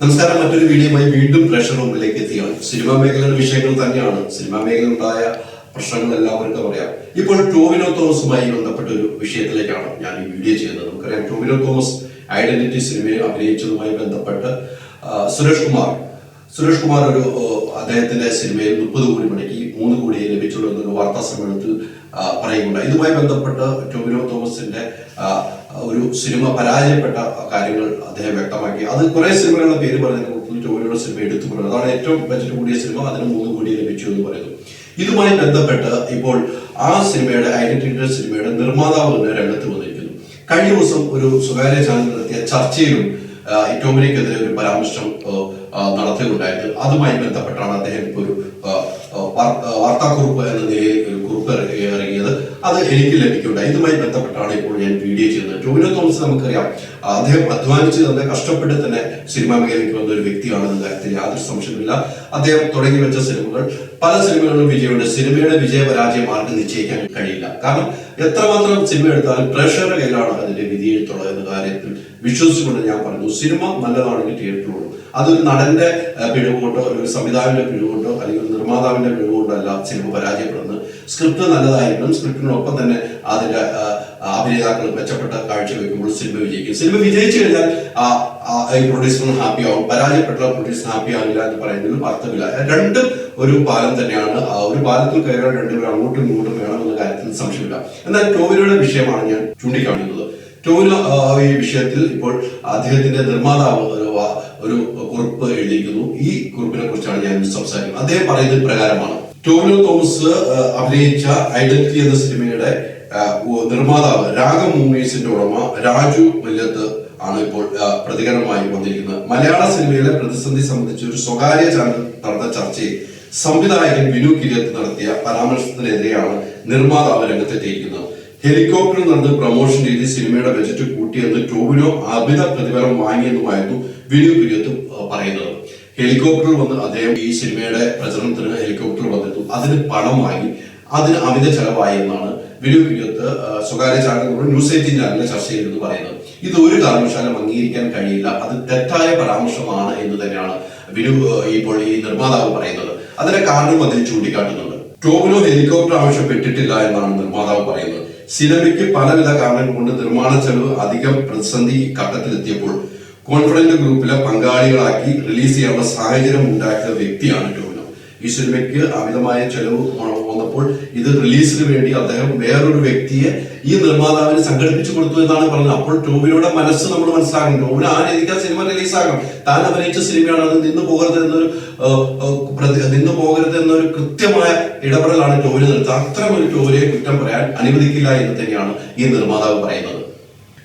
നമസ്കാരം. മറ്റൊരു വീഡിയോയുമായി വീണ്ടും പ്രേക്ഷക മുമ്പിലേക്ക് എത്തിയാണ്. സിനിമാ മേഖലയുടെ വിഷയങ്ങൾ തന്നെയാണ്. സിനിമാ മേഖലയിലുണ്ടായ പ്രശ്നങ്ങൾ എല്ലാവർക്കും അറിയാം. ഇപ്പോൾ ടോവിനോ തോമസുമായി ബന്ധപ്പെട്ട ഒരു വിഷയത്തിലേക്കാണ് ഞാൻ ഈ വീഡിയോ ചെയ്യുന്നത്. നമുക്കറിയാം, ടോവിനോ തോമസ് ഐഡന്റിറ്റി സിനിമയിൽ അഭിനയിച്ചതുമായി ബന്ധപ്പെട്ട് സുരേഷ് കുമാർ ഒരു അദ്ദേഹത്തിന്റെ സിനിമയിൽ 30 കോടി മുടക്കി 3 കോടി ലഭിച്ചുള്ളൂ എന്നൊരു വാർത്താ സമ്മേളനത്തിൽ പറയുന്നുണ്ട്. ഇതുമായി ബന്ധപ്പെട്ട് ടോവിനോ തോമസിന്റെ ഒരു സിനിമ പരാജയപ്പെട്ട കാര്യങ്ങൾ അദ്ദേഹം വ്യക്തമാക്കി. അത് കുറെ സിനിമകളുടെ പേര് പറഞ്ഞതിന് ടോവിനോയുടെ സിനിമ എടുത്തു പറയുന്നത്. അതാണ് ഏറ്റവും ബജറ്റ് കൂടിയ സിനിമ, അതിന് 3 കോടി ലഭിച്ചു എന്ന് പറയുന്നു. ഇതുമായി ബന്ധപ്പെട്ട് ഇപ്പോൾ ആ സിനിമയുടെ ഐഡന്റിറ്റി സിനിമയുടെ നിർമ്മാതാവ് തന്നെ രംഗത്ത് വന്നിരിക്കുന്നു. കഴിഞ്ഞ ദിവസം ഒരു സ്വകാര്യ ചാനൽ നടത്തിയ ചർച്ചയിലും ടോവിനോയ്ക്കെതിരെ ഒരു പരാമർശം നടത്തുകയുണ്ടായിരുന്നു. അതുമായി ബന്ധപ്പെട്ടാണ് അദ്ദേഹം ഇപ്പോൾ ഒരു വാർത്താക്കുറിപ്പ് എന്ന നിലയിൽ ഒരു കുറിപ്പ് ഇറങ്ങിയത്. അത് എനിക്ക് ലഭിക്കുകയുണ്ടായി. ഇതുമായി ബന്ധപ്പെട്ടാണ് ഇപ്പോൾ ഞാൻ വീഡിയോ ചെയ്യുന്നത്. ടോവിനോ തോമസ് നമുക്കറിയാം, അദ്ദേഹം അധ്വാനിച്ച് തന്നെ കഷ്ടപ്പെട്ട് തന്നെ സിനിമാ മേഖലയ്ക്ക് വന്ന ഒരു വ്യക്തിയാണെന്ന കാര്യത്തിൽ യാതൊരു സംശയമില്ല. അദ്ദേഹം തുടങ്ങി വെച്ച സിനിമകൾ പല സിനിമകളിലും വിജയമുണ്ട്. സിനിമയുടെ വിജയപരാജയ മാർഗം നിശ്ചയിക്കാൻ കഴിയില്ല. കാരണം എത്രമാത്രം സിനിമ എടുത്താലും പ്രേക്ഷകരുടെ കയ്യിലാണ് അതിന്റെ വിധിയെഴുത്തുള്ളത് എന്ന കാര്യത്തിൽ വിശ്വസിച്ചുകൊണ്ട് ഞാൻ പറഞ്ഞു, സിനിമ നല്ലതാണെങ്കിൽ തിയേറ്ററിലുള്ളൂ. അതൊരു നടന്റെ പിഴവ് കൊണ്ടോ ഒരു സംവിധായകന്റെ പിഴവ് കൊണ്ടോ അല്ലെങ്കിൽ ഒരു നിർമ്മാതാവിന്റെ പിഴവ് കൊണ്ടോ അല്ല സിനിമ പരാജയപ്പെടുന്നത്. സ്ക്രിപ്റ്റ് നല്ലതായിരിക്കണം. സ്ക്രിപ്റ്റിനൊപ്പം തന്നെ അതിന്റെ അഭിനേതാക്കൾ മെച്ചപ്പെട്ട കാഴ്ച വെക്കുമ്പോൾ സിനിമ വിജയിക്കും. സിനിമ വിജയിച്ചു കഴിഞ്ഞാൽ പ്രൊഡ്യൂസറിന് ഹാപ്പി ആവും, പരാജയപ്പെട്ട പ്രൊഡ്യൂസർ ഹാപ്പി ആവില്ല എന്ന് പറയുന്നതിൽ അർത്ഥമില്ല. രണ്ടും ഒരു പാലം തന്നെയാണ്. ഒരു പാലത്തിൽ കയറാൻ രണ്ടുപേരും അങ്ങോട്ടും ഇങ്ങോട്ടും വേണമെന്ന കാര്യത്തിൽ സംശയമില്ല. എന്നാൽ ടോവിനോയുടെ വിഷയമാണ് ഞാൻ ചൂണ്ടിക്കാണിക്കുന്നത്. ടോവിനോ ഈ വിഷയത്തിൽ ഇപ്പോൾ അദ്ദേഹത്തിന്റെ നിർമ്മാതാവ് ഒരു കുറിപ്പ് എഴുതിയിരിക്കുന്നു. ഈ കുറിപ്പിനെ കുറിച്ചാണ് ഞാൻ സംസാരിക്കുന്നത്. അദ്ദേഹം പറയുന്നത് പ്രകാരമാണ്, ടോവിനോ തോമസ് അഭിനയിച്ച ഐഡന്റിറ്റി എന്ന സിനിമയുടെ നിർമ്മാതാവ് രാഗം മൂവീസിന്റെ ഉടമ രാജു വല്യത്ത് ആണ് ഇപ്പോൾ പ്രതികരണമായി വന്നിരിക്കുന്നത്. മലയാള സിനിമയിലെ പ്രതിസന്ധി സംബന്ധിച്ച് ഒരു സ്വകാര്യ ചാനൽ നടന്ന ചർച്ചയിൽ സംവിധായകൻ വിനു കിരിയത്ത് നടത്തിയ പരാമർശത്തിനെതിരെയാണ് നിർമ്മാതാവ് രംഗത്തെത്തിയിരിക്കുന്നത്. ഹെലികോപ്റ്ററിൽ നടന്ന് പ്രൊമോഷൻ രീതി സിനിമയുടെ ബജറ്റ് കൂട്ടിയെന്ന് ടോവിനോ അമിത പ്രതിഫലം വാങ്ങിയെന്നുമായിരുന്നു വിനു കിരിയത്ത് പറയുന്നത്. ഹെലികോപ്റ്ററിൽ വന്ന് അദ്ദേഹം ഈ സിനിമയുടെ പ്രചരണത്തിന് ഹെലികോപ്റ്റർ വന്നിട്ടു, അതിന് പണം വാങ്ങി, അതിന് അമിത ചെലവായി എന്നാണ് വിനു കിരിയത്ത് സ്വകാര്യ ചാനൽ ന്യൂസ് 18 ചാനലിലെ ചർച്ചയിൽ പറയുന്നത്. ഇത് ഒരു കാരണവശാലും അംഗീകരിക്കാൻ കഴിയില്ല, അത് തെറ്റായ പരാമർശമാണ് എന്ന് തന്നെയാണ് വിനു ഇപ്പോൾ ഈ നിർമ്മാതാവ് പറയുന്നത്. അതിന്റെ കാരണം അതിൽ ചൂണ്ടിക്കാട്ടുന്നുണ്ട്. ടോവിനോ ഹെലികോപ്റ്റർ ആവശ്യപ്പെട്ടിട്ടില്ല എന്നാണ് നിർമ്മാതാവ് പറയുന്നത്. സിനിമയ്ക്ക് പലവിധ കാരണങ്ങൾ കൊണ്ട് നിർമ്മാണ ചെലവ് അധികം പ്രതിസന്ധി ഘട്ടത്തിലെത്തിയപ്പോൾ കോൺഫിഡന്റ് ഗ്രൂപ്പിലെ പങ്കാളികളാക്കി റിലീസ് ചെയ്യാനുള്ള സാഹചര്യം ഉണ്ടാക്കിയ വ്യക്തിയാണ് ടോവിനോ. ഈ സിനിമയ്ക്ക് അമിതമായ ചെലവ് വന്നപ്പോൾ ഇത് റിലീസിന് വേണ്ടി അദ്ദേഹം വേറൊരു വ്യക്തിയെ ഈ നിർമ്മാതാവിന് സംഘടിപ്പിച്ചു കൊടുത്തു എന്നാണ് പറഞ്ഞത്. അപ്പോൾ ടോവിനോയുടെ മനസ്സ് നമ്മൾ മനസ്സിലാക്കണം. ടോവിനോ ആ രീതിക്ക് ആ സിനിമ റിലീസാകണം. താൻ അഭിനയിച്ച സിനിമയാണ്, അത് നിന്നു പോകരുത് എന്നൊരു കൃത്യമായ ഇടപെടലാണ് ടോവിനോ നടത്തുന്നത്. അത്തരം ഒരു ടോവിനെ കുറ്റം പറയാൻ അനുവദിക്കില്ല എന്ന് തന്നെയാണ് ഈ നിർമ്മാതാവ് പറയുന്നത്.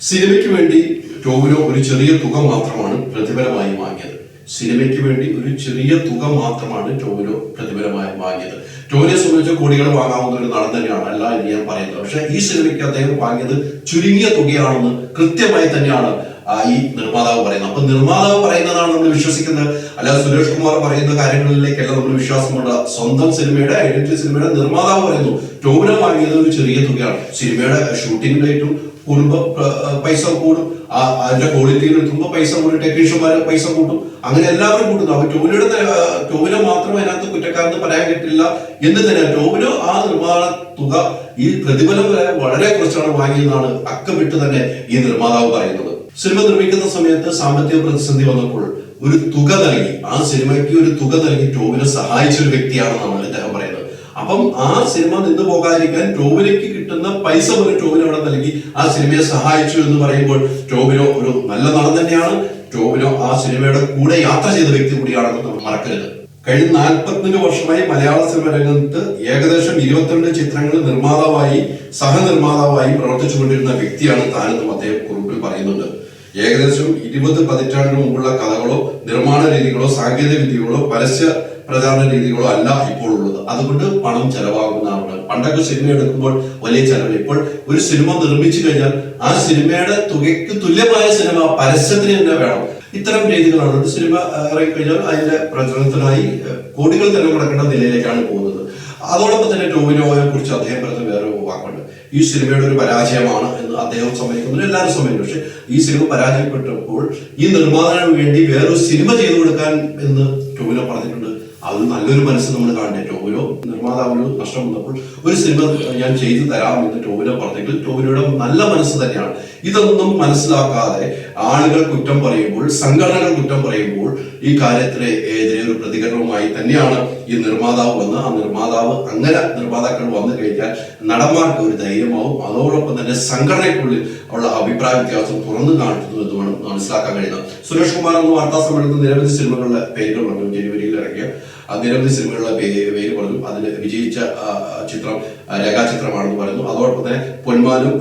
സിനിമയ്ക്ക് വേണ്ടി ടോവിനോ ഒരു ചെറിയ തുക മാത്രമാണ് പ്രതിഫലമായി വാങ്ങിയത്. സിനിമയ്ക്ക് വേണ്ടി ഒരു ചെറിയ തുക മാത്രമാണ് ടോവിനോ പ്രതിഫലമായി വാങ്ങിയത്. ടോവിനെ സംബന്ധിച്ച് കോടികൾ വാങ്ങാവുന്ന ഒരു നടൻ തന്നെയാണ്, അല്ല എന്ന് ഞാൻ പറയുന്നത്. പക്ഷെ ഈ സിനിമയ്ക്ക് അദ്ദേഹം വാങ്ങിയത് ചുരുങ്ങിയ തുകയാണെന്ന് കൃത്യമായി തന്നെയാണ് ഈ നിർമ്മാതാവ് പറയുന്നത്. അപ്പൊ നിർമ്മാതാവ് പറയുന്നതാണ് നമ്മൾ വിശ്വസിക്കുന്നത്, അല്ലാതെ സുരേഷ് കുമാർ പറയുന്ന കാര്യങ്ങളിലേക്കല്ല നമ്മൾ വിശ്വാസമുള്ള. സ്വന്തം സിനിമയുടെ ഐഡന്റിറ്റി സിനിമയുടെ നിർമ്മാതാവ് പറയുന്നു ടോവിനോ വാങ്ങിയത് ഒരു ചെറിയ തുകയാണ്. സിനിമയുടെ ഷൂട്ടിംഗ് ഡേറ്റും കൂടുമ്പോ പൈസ കൂടും, അതിന്റെ ക്വാളിറ്റിയിൽ എത്തുമ്പോൾ പൈസ കൂടും, ടെക്നീഷ്യന്മാർ പൈസ കൂട്ടും, അങ്ങനെ എല്ലാവരും കൂട്ടുന്നു. അപ്പൊ ടോവിനോ മാത്രം അതിനകത്ത് കുറ്റക്കാരെന്ന് പറയാൻ പറ്റില്ല എന്ന് തന്നെ. ടോവിനോ ആ നിർമ്മാണ തുക ഈ പ്രതിഫലം വരെ വളരെ കുറച്ചാണ് വാങ്ങിയെന്നാണ് അക്കമിട്ട് തന്നെ ഈ നിർമ്മാതാവ് പറയുന്നത്. സിനിമ നിർമ്മിക്കുന്ന സമയത്ത് സാമ്പത്തിക പ്രതിസന്ധി വന്നപ്പോൾ ഒരു തുക നൽകി, ആ സിനിമയ്ക്ക് ഒരു തുക നൽകി ടോവിനോ സഹായിച്ച ഒരു വ്യക്തിയാണെന്നാണ് അദ്ദേഹം പറയുന്നത്. അപ്പം ആ സിനിമ നിന്ന് പോകാതിരിക്കാൻ ടോവിനോയ്ക്ക് കിട്ടുന്ന പൈസ പോലും ടോവിനോ അവിടെ നൽകി ആ സിനിമയെ സഹായിച്ചു എന്ന് പറയുമ്പോൾ ടോവിനോ ഒരു നല്ല നടൻ തന്നെയാണ്. ടോവിനോ ആ സിനിമയുടെ കൂടെ യാത്ര ചെയ്ത വ്യക്തി കൂടിയാണെന്ന് നമ്മൾ മറക്കരുത്. കഴിഞ്ഞ 45 വർഷമായി മലയാള സിനിമ രംഗത്ത് ഏകദേശം 22 ചിത്രങ്ങളിൽ നിർമ്മാതാവായി സഹനിർമ്മാതാവായി പ്രവർത്തിച്ചുകൊണ്ടിരുന്ന വ്യക്തിയാണ് താനെന്നും അദ്ദേഹം കുറിപ്പിൽ പറയുന്നുണ്ട്. ഏകദേശം 20 പതിറ്റാണ്ടിന് മുമ്പുള്ള കഥകളോ നിർമ്മാണ രീതികളോ സാങ്കേതിക വിദ്യകളോ പരസ്യ പ്രചാരണ രീതികളോ അല്ല ഇപ്പോൾ ഉള്ളത്. അതുകൊണ്ട് പണം ചെലവാകുന്നതാണ്. പണ്ടൊക്കെ സിനിമ എടുക്കുമ്പോൾ വലിയ ചെലവില്ല. ഇപ്പോൾ ഒരു സിനിമ നിർമ്മിച്ചു കഴിഞ്ഞാൽ ആ സിനിമയുടെ തുകയ്ക്ക് തുല്യമായ സിനിമ പരസ്യത്തിന് തന്നെ വേണം. ഇത്തരം രീതികളാണ്. ഒരു സിനിമ ഇറങ്ങിക്കഴിഞ്ഞാൽ അതിന്റെ പ്രചരണത്തിനായി കോടികൾ തന്നെ മുടക്കേണ്ട നിലയിലേക്കാണ് പോകുന്നത്. അതോടൊപ്പം തന്നെ ടോവിനോയെ കുറിച്ച് അദ്ദേഹം പറഞ്ഞ വേറെ വാക്കുണ്ട്. ഈ സിനിമയുടെ ഒരു പരാജയമാണ് എന്ന് അദ്ദേഹം സമ്മതിക്കുന്നു, എല്ലാവരും സമ്മതിക്കുന്നു. പക്ഷെ ഈ സിനിമ പരാജയപ്പെട്ടപ്പോൾ ഈ നിർമ്മാതാവിന് വേണ്ടി വേറൊരു സിനിമ ചെയ്തു കൊടുക്കാൻ എന്ന് ടോവിനോ പറഞ്ഞിട്ടുണ്ട്. അത് നല്ലൊരു മനസ്സ് നമ്മൾ കാണണ്ടേ. ടോവിനോ നിർമ്മാതാവിന് നഷ്ടം വന്നപ്പോൾ ഒരു സിനിമ ഞാൻ ചെയ്തു തരാം എന്ന് ടോവിനോ പറഞ്ഞെങ്കിൽ ടോവിനോയുടെ നല്ല മനസ്സ് തന്നെയാണ്. ഇതൊന്നും മനസ്സിലാക്കാതെ ആളുകൾ കുറ്റം പറയുമ്പോൾ, സംഘടനകൾ കുറ്റം പറയുമ്പോൾ ഈ കാര്യത്തിനെതിരെ ഒരു പ്രതികരണവുമായി തന്നെയാണ് ഈ നിർമ്മാതാവ് വന്ന് ആ നിർമ്മാതാവ് അങ്ങനെ നിർമ്മാതാക്കൾ വന്നു കഴിഞ്ഞാൽ നടന്മാർക്ക് ഒരു ധൈര്യമാവും. അതോടൊപ്പം തന്നെ സംഘടനയ്ക്കുള്ളിൽ ഉള്ള അഭിപ്രായ വ്യത്യാസം തുറന്നു കാണിക്കുന്നു എന്ന് വേണം മനസ്സിലാക്കാൻ കഴിയുന്നത്. സുരേഷ് കുമാർ എന്ന വാർത്താ സമ്മേളനത്തിൽ നിരവധി സിനിമകളുടെ പേരുകൾ പറഞ്ഞു. ജനുവരിയിൽ ഇറങ്ങിയ നിരവധി സിനിമകളുടെ പേര് പറഞ്ഞു. അതിൽ വിജയിച്ച ചിത്രം രേഖാചിത്രമാണെന്ന് പറയുന്നു. അതോടൊപ്പം തന്നെ പൊന്മാനും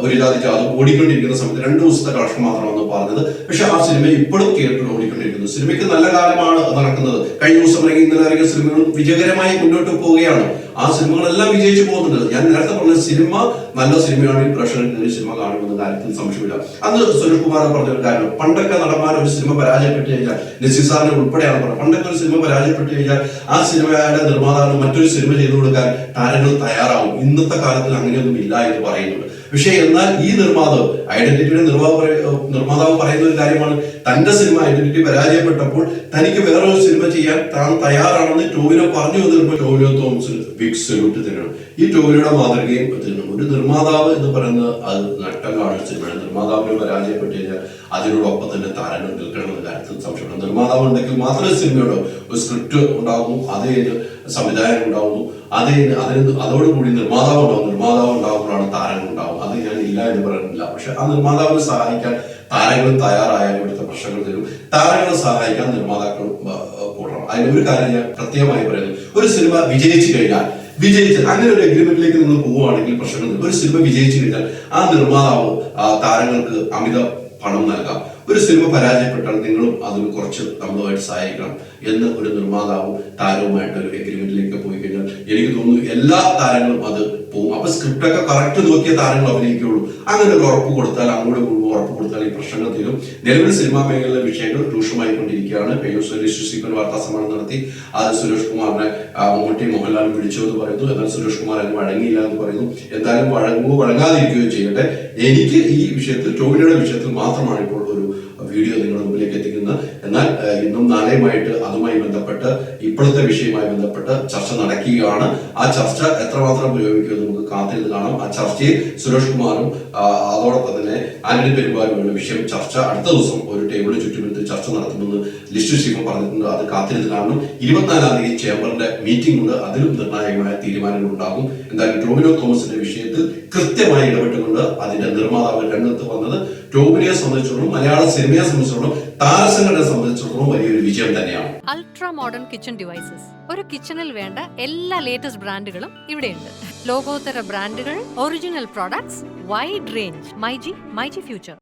ഒരു ജാതി ജാതും ഓടിക്കൊണ്ടിരിക്കുന്ന സമയത്ത് 2 ദിവസത്തെ കളക്ഷൻ മാത്രമാണെന്ന് പറഞ്ഞത്. പക്ഷെ ആ സിനിമ ഇപ്പോഴും തിയേറ്ററിൽ ഓടിക്കൊണ്ടിരിക്കുന്നു. സിനിമയ്ക്ക് നല്ല കാലമാണ് നടക്കുന്നത്. കഴിഞ്ഞ ദിവസം ഇറങ്ങി ഇന്നലെ ഇറങ്ങിയ സിനിമകളും വിജയകരമായി മുന്നോട്ട് പോവുകയാണ്. ആ സിനിമകളെല്ലാം വിജയിച്ചു പോകുന്നുണ്ട്. ഞാൻ നേരത്തെ പറഞ്ഞ സിനിമ നല്ല സിനിമയാണെങ്കിൽ പ്രേക്ഷകർ സിനിമ കാണുമെന്ന കാര്യത്തിൽ സംശയമില്ല. അന്ന് സുരേഷ് കുമാർ പറഞ്ഞ ഒരു കാര്യം, പണ്ടൊക്കെ നടന്മാർ ഒരു സിനിമ പരാജയപ്പെട്ട് കഴിഞ്ഞാൽ, നസീർ സാറിനെ ഉൾപ്പെടെയാണ് പറഞ്ഞത്, പണ്ടൊക്കെ ഒരു സിനിമ പരാജയപ്പെട്ട് കഴിഞ്ഞാൽ ആ സിനിമയുടെ നിർമ്മാതാവിന് മറ്റൊരു സിനിമ ചെയ്തു കൊടുക്കാൻ താരങ്ങൾ തയ്യാറാവും. ഇന്നത്തെ കാലത്തിൽ അങ്ങനെയൊന്നും ഇല്ല എന്ന് പറയുന്നുണ്ട്. പക്ഷേ എന്നാൽ ഈ നിർമ്മാതാവ്, ഐഡന്റിറ്റിയുടെ നിർമ്മാതാവ് പറയുന്ന ഒരു കാര്യമാണ്, തന്റെ സിനിമ ഐഡന്റിറ്റി പരാജയപ്പെട്ടപ്പോൾ തനിക്ക് വേറൊരു സിനിമ ചെയ്യാൻ താൻ തയ്യാറാണെന്ന് ടോവിനോ പറഞ്ഞു വന്നിരുമ്പോൾ ടോവിനോ തോമസിന് ബിഗ് സല്യൂട്ട് തരണം. ഈ ടോവിനോയുടെ മാതൃകയും തരണം. ഒരു നിർമ്മാതാവ് എന്ന് പറയുന്നത് അത് നട്ടം കാണുന്ന സിനിമയാണ്. നിർമ്മാതാവിന് പരാജയപ്പെട്ട് കഴിഞ്ഞാൽ അതിനോടൊപ്പം തന്നെ താരങ്ങൾ നിൽക്കണമെന്ന കാര്യത്തിൽ സംശയമാണ്. നിർമ്മാതാവ് ഉണ്ടെങ്കിൽ മാത്രമേ സിനിമയുണ്ടാവും. ഒരു സ്ക്രിപ്റ്റ് ഉണ്ടാകുന്നു, അതിന് സംവിധായകൻ ഉണ്ടാവുന്നു, അതോടുകൂടി നിർമ്മാതാവ് ഉണ്ടാവും. നിർമ്മാതാവ് ഉണ്ടാകുമ്പോഴാണ് താരങ്ങൾ ഉണ്ടാവും. അത് ഞാൻ ഇല്ല എന്ന് പറയുന്നില്ല. പക്ഷെ ആ നിർമ്മാതാവിനെ സഹായിക്കാൻ താരങ്ങൾ തയ്യാറായാലും ഇവിടുത്തെ പ്രശ്നങ്ങൾ തരും. താരങ്ങളെ സഹായിക്കാൻ നിർമ്മാതാക്കൾ കൂടണം. അതിനൊരു കാര്യം ഞാൻ പ്രത്യേകമായി പറയുന്നു, ഒരു സിനിമ വിജയിച്ചു കഴിഞ്ഞാൽ അങ്ങനെ ഒരു എഗ്രിമെന്റിലേക്ക് നിങ്ങൾ പോവുകയാണെങ്കിൽ പ്രശ്നങ്ങൾ. ഒരു സിനിമ വിജയിച്ചു കഴിഞ്ഞാൽ ആ നിർമ്മാതാവ് താരങ്ങൾക്ക് അമിത പണം നൽകാം. ഒരു സിനിമ പരാജയപ്പെട്ടാൽ നിങ്ങളും അതിന് കുറച്ച് നമ്മളുമായിട്ട് സഹായിക്കണം എന്ന് ഒരു നിർമ്മാതാവും താരവുമായിട്ട് ഒരു എഗ്രിമെന്റിലേക്ക് പോയി കഴിഞ്ഞാൽ എനിക്ക് തോന്നുന്നു എല്ലാ താരങ്ങളും അത് പോകും. അപ്പൊ സ്ക്രിപ്റ്റൊക്കെ കറക്റ്റ് നോക്കിയ താരങ്ങൾ അഭിനയിക്കുകയുള്ളൂ. അങ്ങനെ ഒരു ഉറപ്പ് കൊടുത്താൽ, അങ്ങോട്ട് ഉറപ്പ് കൊടുത്താൽ ഈ പ്രശ്നങ്ങൾ തീരും. നിലവിൽ സിനിമാ മേഖലയിലെ വിഷയങ്ങൾ രൂക്ഷമായിക്കൊണ്ടിരിക്കുകയാണ്. കഴിഞ്ഞ വാർത്താ സമ്മേളനം നടത്തി അത് സുരേഷ് കുമാറിനെ മമ്മൂട്ടി മോഹൻലാൽ വിളിച്ചു എന്ന് പറയുന്നു. എന്നാൽ സുരേഷ് കുമാർ അതിന് വഴങ്ങിയില്ല എന്ന് പറയുന്നു. എന്തായാലും വഴങ്ങാതിരിക്കുകയോ ചെയ്യട്ടെ. എനിക്ക് ഈ വിഷയത്തിൽ, ടോവിനോയുടെ വിഷയത്തിൽ മാത്രമാണ് ഇപ്പോൾ ഒരു വീഡിയോ നിങ്ങളുടെ മുമ്പിലേക്ക് എത്തിക്കുന്നത്. എന്നാൽ ഇന്നും നാളെയുമായിട്ട് അതുമായി ബന്ധപ്പെട്ട്, ഇപ്പോഴത്തെ വിഷയവുമായി ബന്ധപ്പെട്ട് ചർച്ച നടക്കുകയാണ്. ആ ചർച്ച എത്രമാത്രം പുരോഗമിക്കുമെന്ന് നമുക്ക് കാത്തിരുന്ന് കാണാം. ആ ചർച്ചയിൽ സുരേഷ് കുമാറും അതോടൊപ്പം തന്നെ ആന്റണി പെരുമ്പാവൂരുമുള്ള വിഷയം ചർച്ച അടുത്ത ദിവസം ഒരു ടേബിളിന് ചുറ്റുമെടുത്ത് ചർച്ച നടത്തുമെന്ന് ലിസ്റ്റ് സ്റ്റീഫൻ പറഞ്ഞിട്ടുണ്ട്. അത് കാത്തിരുന്ന് കാണണം. 24-ാം തീയതി ചേംബറിന്റെ മീറ്റിംഗ് ഉണ്ട്. അതിലും നിർണായകമായ തീരുമാനങ്ങൾ ഉണ്ടാകും. എന്തായാലും ടോവിനോ തോമസിന്റെ വിഷയത്തിൽ കൃത്യമായി ഇടപെട്ടുകൊണ്ട് അതിന്റെ നിർമ്മാതാവ് രംഗത്ത് വന്നത് ടോവിനോയെ സംബന്ധിച്ചിടത്തോളം, മലയാള സിനിമയെ സംബന്ധിച്ചിടത്തോളം, താരസംഘടനയെ സംബന്ധിച്ചിടത്തോളം വലിയൊരു വിജയം തന്നെയാണ്. Ultra modern kitchen devices. ഒരു കിച്ചണിൽ വേണ്ട എല്ലാ ലേറ്റസ്റ്റ് ബ്രാൻഡുകളും ഇവിടെയുണ്ട്. ലോകോത്തര ബ്രാൻഡുകൾ, original products, wide range. MyG future.